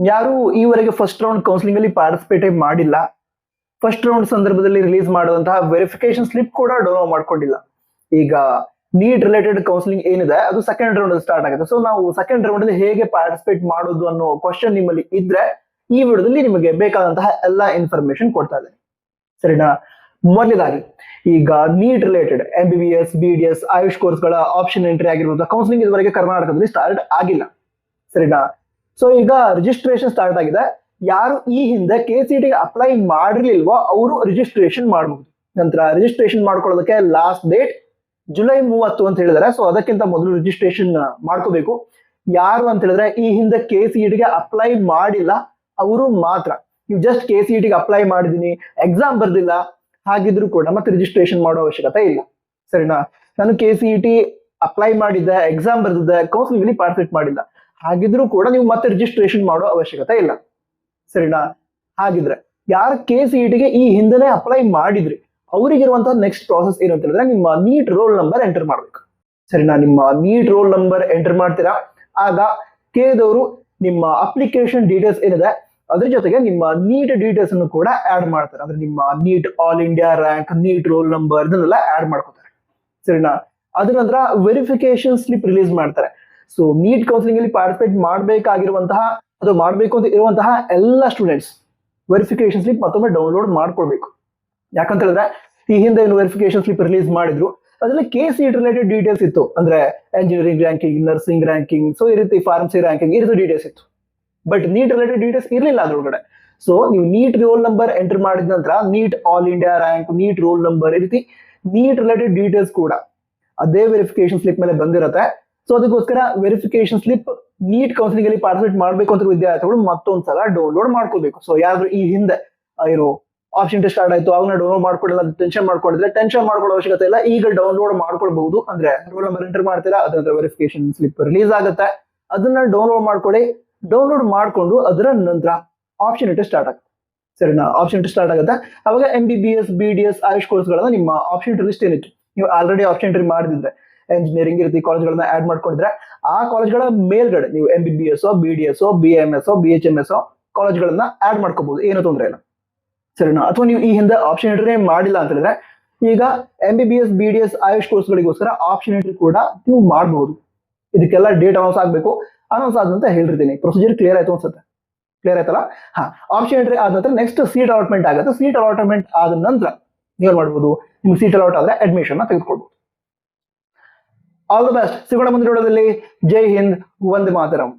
ಯಾರು ಈವರೆಗೆ first round counselling ಅಲ್ಲಿ ಪಾರ್ಟಿಸಿಪೇಟ್ ಮಾಡಿಲ್ಲ, ಫಸ್ಟ್ ರೌಂಡ್ ಸಂದರ್ಭದಲ್ಲಿ ರಿಲೀಸ್ ಮಾಡುವಂತಹ ವೆರಿಫಿಕೇಶನ್ ಸ್ಲಿಪ್ ಕೂಡ ಡೌನ್ಲೋಡ್ ಮಾಡ್ಕೊಂಡಿಲ್ಲ. ಈಗ ನೀಟ್ ರಿಲೇಟೆಡ್ ಕೌನ್ಸಿಲಿಂಗ್ ಏನಿದೆ ಅದು ಸೆಕೆಂಡ್ ರೌಂಡ್ ಅಲ್ಲಿ ಸ್ಟಾರ್ಟ್ ಆಗುತ್ತೆ. ಸೊ ನಾವು ಸೆಕೆಂಡ್ ರೌಂಡ್ ಅಲ್ಲಿ ಹೇಗೆ ಪಾರ್ಟಿಸಿಪೇಟ್ ಮಾಡೋದು ಅನ್ನೋ ಕ್ವಶನ್ ನಿಮ್ಮಲ್ಲಿ ಇದ್ರೆ ಈ ವಿಡಿಯೋದಲ್ಲಿ ನಿಮಗೆ ಬೇಕಾದಂತಹ ಎಲ್ಲಾ ಇನ್ಫಾರ್ಮೇಶನ್ ಕೊಡ್ತಾ ಇದೆ, ಸರಿನಾ? ಮೊದಲನೇದಾಗಿ ಈಗ NEET related MBBS, BDS, AYUSH ಕೋರ್ಸ್ಗಳ ಆಪ್ಷನ್ ಎಂಟ್ರಿ ಆಗಿರುವಂತಹ ಕೌನ್ಸಿಲಿಂಗ್ ಇದುವರೆಗೆ ಕರ್ನಾಟಕದಲ್ಲಿ ಸ್ಟಾರ್ಟ್ ಆಗಿಲ್ಲ, ಸರಿನಾ? ಸೊ ಈಗ ರಿಜಿಸ್ಟ್ರೇಷನ್ ಸ್ಟಾರ್ಟ್ ಆಗಿದೆ. ಯಾರು ಈ ಹಿಂದೆ KCET ಅಪ್ಲೈ ಮಾಡಿರ್ಲಿಲ್ವೋ ಅವರು ರಿಜಿಸ್ಟ್ರೇಷನ್ ಮಾಡಬಹುದು. ನಂತರ ರಿಜಿಸ್ಟ್ರೇಷನ್ ಮಾಡ್ಕೊಳ್ಳೋದಕ್ಕೆ ಲಾಸ್ಟ್ ಡೇಟ್ ಜುಲೈ 30 ಅಂತ ಹೇಳಿದಾರೆ. ಸೊ ಅದಕ್ಕಿಂತ ಮೊದಲು ರಿಜಿಸ್ಟ್ರೇಷನ್ ಮಾಡ್ಕೋಬೇಕು. ಯಾರು ಅಂತ ಹೇಳಿದ್ರೆ ಈ ಹಿಂದೆ KCET ಅಪ್ಲೈ ಮಾಡಿಲ್ಲ ಅವರು ಮಾತ್ರ. ನೀವು ಜಸ್ಟ್ KCET ಅಪ್ಲೈ ಮಾಡಿದೀನಿ, ಎಕ್ಸಾಮ್ ಬರ್ದಿಲ್ಲ, ಹಾಗಿದ್ರು ಕೂಡ ಮತ್ತೆ ರಿಜಿಸ್ಟ್ರೇಷನ್ ಮಾಡೋ ಅವಶ್ಯಕತೆ ಇಲ್ಲ, ಸರಿನಾ? ನಾನು KCET ಅಪ್ಲೈ ಮಾಡಿದ್ದೆ, ಎಕ್ಸಾಮ್ ಬರ್ದಿದ್ದೆ, ಕೌನ್ಸಿಲಿಂಗ್ ಅಲ್ಲಿ ಪಾರ್ಟಿಸಿಪೇಟ್ ಮಾಡಿಲ್ಲ, ಹಾಗಿದ್ರು ಕೂಡ ನೀವು ಮತ್ತೆ ರಿಜಿಸ್ಟ್ರೇಷನ್ ಮಾಡೋ ಅವಶ್ಯಕತೆ ಇಲ್ಲ, ಸರಿನಾ? ಹಾಗಿದ್ರೆ ಯಾರು KCET ಈ ಹಿಂದೆನೆ ಅಪ್ಲೈ ಮಾಡಿದ್ರಿ ಅವರಿಗಿರುವಂತಹ ನೆಕ್ಸ್ಟ್ ಪ್ರಾಸೆಸ್ ಏನು ಅಂತ ಹೇಳಿದ್ರೆ ನಿಮ್ಮ ನೀಟ್ ರೋಲ್ ನಂಬರ್ ಎಂಟರ್ ಮಾಡ್ಬೇಕು, ಸರಿನಾ? ನಿಮ್ಮ ನೀಟ್ ರೋಲ್ ನಂಬರ್ ಎಂಟರ್ ಮಾಡ್ತೀರಾ. ಆಗ ಕೇದವರು ನಿಮ್ಮ ಅಪ್ಲಿಕೇಶನ್ ಡೀಟೇಲ್ಸ್ ಏನಿದೆ ಅದ್ರ ಜೊತೆಗೆ ನಿಮ್ಮ ನೀಟ್ ಡೀಟೇಲ್ಸ್ ಅನ್ನು ಕೂಡ ಆಡ್ ಮಾಡ್ತಾರೆ. ಅಂದ್ರೆ ನಿಮ್ಮ NEET all India rank, NEET roll number ಇದನ್ನೆಲ್ಲ ಆಡ್ ಮಾಡ್ಕೋತಾರೆ, ಸರಿನಾ? ಅದ್ರ ನಂತರ ವೆರಿಫಿಕೇಶನ್ ಸ್ಲಿಪ್ ರಿಲೀಸ್ ಮಾಡ್ತಾರೆ. ಸೊ ನೀಟ್ ಕೌನ್ಸಿಲಿಂಗ್ ಅಲ್ಲಿ ಪಾರ್ಟಿಸಿಪೇಟ್ ಮಾಡಬೇಕಾಗಿರುವಂತಹ ಅದು ಮಾಡಬೇಕು ಅಂತ ಇರುವಂತಹ ಎಲ್ಲ ಸ್ಟೂಡೆಂಟ್ಸ್ ವೆರಿಫಿಕೇಶನ್ ಸ್ಲಿಪ್ ಮತ್ತೊಮ್ಮೆ ಡೌನ್ಲೋಡ್ ಮಾಡ್ಕೊಳ್ಬೇಕು. ಯಾಕಂತ ಹೇಳಿದ್ರೆ ಈ ಹಿಂದೆ ಏನು ವೆರಿಫಿಕೇಶನ್ ಸ್ಲಿಪ್ ರಿಲೀಸ್ ಮಾಡಿದ್ರು ಅದ್ರಲ್ಲಿ KCET ರಿಲೇಟೆಡ್ ಡೀಟೇಲ್ಸ್ ಇತ್ತು. ಅಂದ್ರೆ engineering ranking, nursing ranking, so ಈ ರೀತಿ ಫಾರ್ಮಸಿ ರ್ಯಾಂಕಿಂಗ್ ಈ ರೀತಿ ಡೀಟೇಲ್ಸ್ ಇತ್ತು. ಬಟ್ ನೀಟ್ ರಿಲೇಟೆಡ್ ಡೀಟೇಲ್ಸ್ ಇರಲಿಲ್ಲ ಅದ್ರೊಳಗಡೆ. ಸೊ ನೀವು ನೀಟ್ ರೋಲ್ ನಂಬರ್ ಎಂಟರ್ ಮಾಡಿದ ನಂತರ NEET all India rank, NEET roll number ಈ ರೀತಿ ನೀಟ್ ರಿಲೇಟೆಡ್ ಡೀಟೇಲ್ಸ್ ಕೂಡ ಅದೇ ವೆರಿಫಿಕೇಶನ್ ಸ್ಲಿಪ್ ಮೇಲೆ ಬಂದಿರುತ್ತೆ. ಸೊ ಅದಕ್ಕೋಸ್ಕರ ವೆರಿಫಿಕೇಶನ್ ಸ್ಲಿಪ್ ನೀಟ್ ಕೌನ್ಸಿಲಿಂಗ್ ಅಲ್ಲಿ ಪಾರ್ಟಿಸಿಪೇಟ್ ಮಾಡಬೇಕು ಅಂತ ವಿದ್ಯಾರ್ಥಿಗಳು ಮತ್ತೊಂದ್ಸಲ ಡೌನ್ಲೋಡ್ ಮಾಡ್ಕೋಬೇಕು. ಸೊ ಯಾರು ಈ ಹಿಂದೆ ಏನು ಆಪ್ಷನ್ ಸ್ಟಾರ್ಟ್ ಆಯ್ತು ಅವನ್ನ ಡೌನ್ಲೋಡ್ ಮಾಡ್ಕೊಳ್ಳಿಲ್ಲ, ಟೆನ್ಷನ್ ಮಾಡ್ಕೊಂಡಿದ್ರೆ ಟೆನ್ಷನ್ ಮಾಡ್ಕೊಳ್ಳೋ ಅವಶ್ಯಕತೆ ಇಲ್ಲ, ಈಗ ಡೌನ್ಲೋಡ್ ಮಾಡ್ಕೊಳ್ಬಹುದು. ಅಂದ್ರೆ ರೋಲ್ ನಂಬರ್ ಎಂಟರ್ ಮಾಡ್ತೀರಾ, ಅದ್ರ ವೆರಿಫಿಕೇಶನ್ ಸ್ಲಿಪ್ ರಿಲೀಸ್ ಆಗುತ್ತೆ, ಅದನ್ನ ಡೌನ್ಲೋಡ್ ಮಾಡ್ಕೊಳ್ಳಿ. ಡೌನ್ಲೋಡ್ ಮಾಡ್ಕೊಂಡು ಅದರ ನಂತರ ಆಪ್ಷನ್ ಎಂಟ್ರಿ ಸ್ಟಾರ್ಟ್ ಆಗುತ್ತೆ, ಸರಿನಾ? ಆಪ್ಷನ್ ಎಂಟ್ರಿ ಸ್ಟಾರ್ಟ್ ಆಗುತ್ತೆ. ಅವಾಗ MBBS, BDS, ಆಯುಷ್ ಕೋರ್ಸ್ಗಳನ್ನ ನಿಮ್ಮ ಆಪ್ಷನ್ ಎಂಟ್ರಿ ಲಿಸ್ಟ್ ಏನಿತ್ತು ನೀವು ಆಲ್ರೆಡಿ ಆಪ್ಷನ್ ಎಂಟ್ರಿ ಮಾಡಿದ್ರೆ ಎಂಜಿನಿಯರಿಂಗ್ ಈ ರೀತಿ ಕಾಲೇಜ್ಗಳನ್ನ ಆಡ್ ಮಾಡ್ಕೊಂಡಿದ್ರೆ ಆ ಕಾಲೇಜ್ಗಳ ಮೇಲ್ಗಡೆ ನೀವು MBBS, BDS, BMS, BHMS ಕಾಲೇಜ್ಗಳನ್ನ ಆಡ್ ಮಾಡ್ಕೋಬಹುದು, ಏನು ತೊಂದರೆ ಇಲ್ಲ, ಸರಿನಾ? ಅಥವಾ ನೀವು ಈ ಹಿಂದೆ ಆಪ್ಷನ್ ಎಂಟ್ರಿ ಮಾಡಿಲ್ಲ ಅಂತ ಹೇಳಿದ್ರೆ ಈಗ MBBS, BDS, ಆಯುಷ್ ಕೋರ್ಸ್ಗಳಿಗೋಸ್ಕರ ಆಪ್ಷನ್ ಎಂಟ್ರಿ ಕೂಡ ನೀವು ಮಾಡಬಹುದು. ಇದಕ್ಕೆಲ್ಲ ಡೇಟ್ ಅನೌನ್ಸ್ ಆಗ್ಬೇಕು. ಅನೌನ್ಸ್ ಆದಂತ ಹೇಳಿರ್ತೀನಿ. ಪ್ರೊಸೀಜರ್ ಕ್ಲಿಯರ್ ಆಯ್ತು ಅನ್ಸುತ್ತೆ, ಕ್ಲಿಯರ್ ಆಯ್ತಲ್ಲ? ಆಪ್ಷನ್ ಎಂಟ್ರಿ ಆದ ನಂತರ ನೆಕ್ಸ್ಟ್ ಸೀಟ್ ಅಲಾಟ್ಮೆಂಟ್ ಆಗುತ್ತೆ. ಸೀಟ್ ಅಲಾಟ್ಮೆಂಟ್ ಆದ ನಂತರ ನೀವು ಮಾಡ್ಬೋದು, ನಿಮ್ಗೆ ಸೀಟ್ ಅಲಾಟ್ ಆದ್ರೆ ಅಡ್ಮಿಷನ್ ತೆಗೆದುಕೊಳ್ಬಹುದು. All the best. ಸಿಗೋಣ ಮುಂದಿನ ವಿಡಿಯೋದಲ್ಲಿ. ಜೈ ಹಿಂದ್, ವಂದೇ ಮಾತರಂ.